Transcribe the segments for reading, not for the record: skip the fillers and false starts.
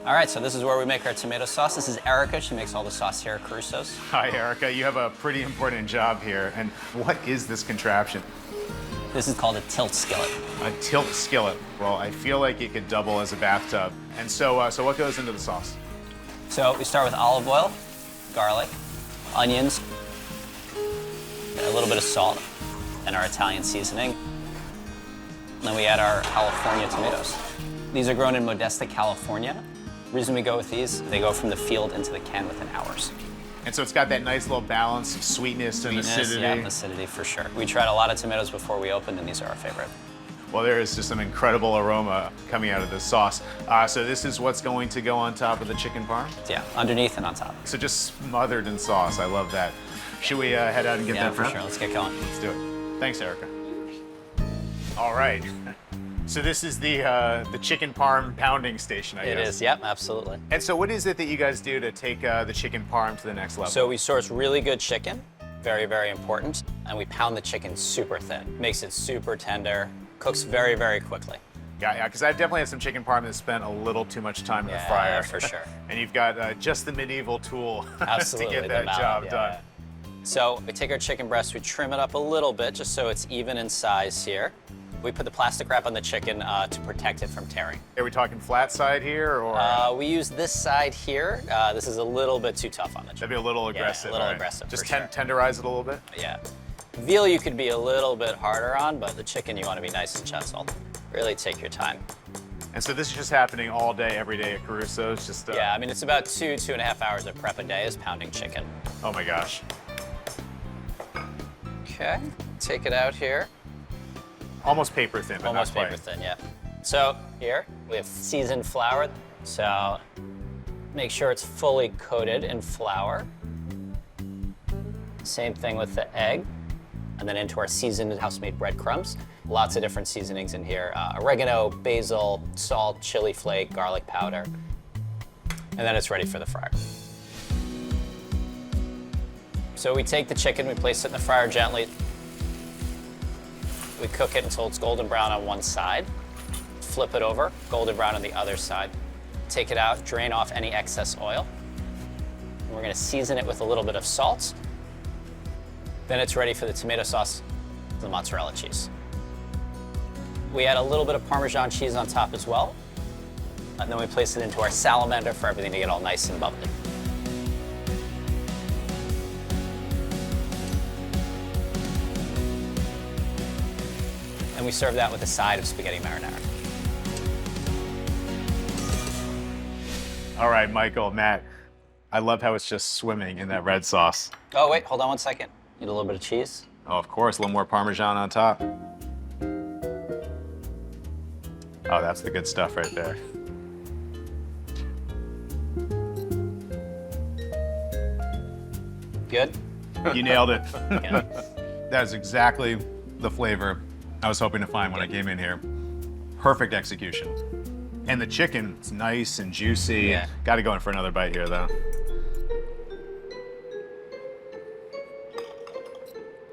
All right, so this is where we make our tomato sauce. This is Erika. She makes all the sauce here at CARUSO'S. Hi, Erika. You have a pretty important job here. And what is this contraption? This is called a tilt skillet. A tilt skillet. Well, I feel like it could double as a bathtub. And so what goes into the sauce? So we start with olive oil, garlic, onions, a little bit of salt, and our Italian seasoning. And then we add our California tomatoes. These are grown in Modesta, California. The reason we go with these, they go from the field into the can within hours. And so it's got that nice little balance of sweetness and acidity. Yeah, acidity for sure. We tried a lot of tomatoes before we opened, and these are our favorite. Well, there is just some incredible aroma coming out of this sauce. So this is what's going to go on top of the chicken parm? Yeah, underneath and on top. So just smothered in sauce. I love that. Should we head out and get that for prep? sure. Let's get going. Let's do it. Thanks, Erika. All right. So this is the chicken parm pounding station, I guess. It is, yep, absolutely. And so what is it that you guys do to take the chicken parm to the next level? So we source really good chicken, very, very important, and we pound the chicken super thin. Makes it super tender, cooks very, very quickly. Yeah, because I've definitely had some chicken parm that spent a little too much time in the fryer. Yeah, for sure. And you've got just the medieval tool to get that job done. So we take our chicken breast, we trim it up a little bit just so it's even in size here. We put the plastic wrap on the chicken to protect it from tearing. Are we talking flat side here, or? We use this side here. This is a little bit too tough on the chicken. That'd be a little aggressive. Yeah, a little aggressive, Just for sure. tenderize it a little bit? Yeah. Veal you could be a little bit harder on, but the chicken you want to be nice and chiseled. Really take your time. And so this is just happening all day, every day at CARUSO'S? Just, Yeah, I mean, it's about 2.5 hours of prep a day is pounding chicken. Oh my gosh. Okay, take it out here. Almost paper thin, but Almost not paper quite. thin, yeah. So here, we have seasoned flour. So make sure it's fully coated in flour. Same thing with the egg. And then into our seasoned house-made breadcrumbs. Lots of different seasonings in here. Oregano, basil, salt, chili flake, garlic powder. And then it's ready for the fryer. So we take the chicken, we place it in the fryer gently. We cook it until it's golden brown on one side. Flip it over, golden brown on the other side. Take it out, drain off any excess oil. And we're gonna season it with a little bit of salt. Then it's ready for the tomato sauce, the mozzarella cheese. We add a little bit of Parmesan cheese on top as well. And then we place it into our salamander for everything to get all nice and bubbly. And we serve that with a side of spaghetti marinara. All right, Michael, Matt, I love how it's just swimming in that red sauce. Oh, wait, hold on one second. Need a little bit of cheese? Oh, of course, a little more Parmesan on top. Oh, that's the good stuff right there. Good? You nailed it. Yeah. That is exactly the flavor I was hoping to find when I came in here. Perfect execution. And the chicken, it's nice and juicy. Yeah. Got to go in for another bite here, though.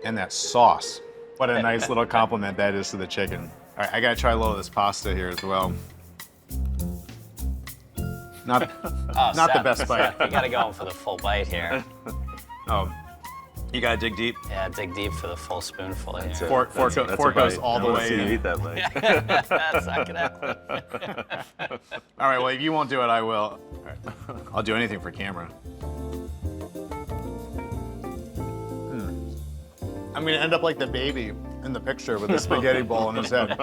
And that sauce. What a nice little compliment that is to the chicken. All right, I got to try a little of this pasta here as well. Not the best bite. You gotta go in for the full bite here. Oh, you got to dig deep. Yeah, dig deep for the full spoonful here. Fork goes all the way in. Eat that bite. Suck it up. All right, well, if you won't do it, I will. All right. I'll do anything for camera. I'm gonna end up like the baby in the picture with the spaghetti ball in his head.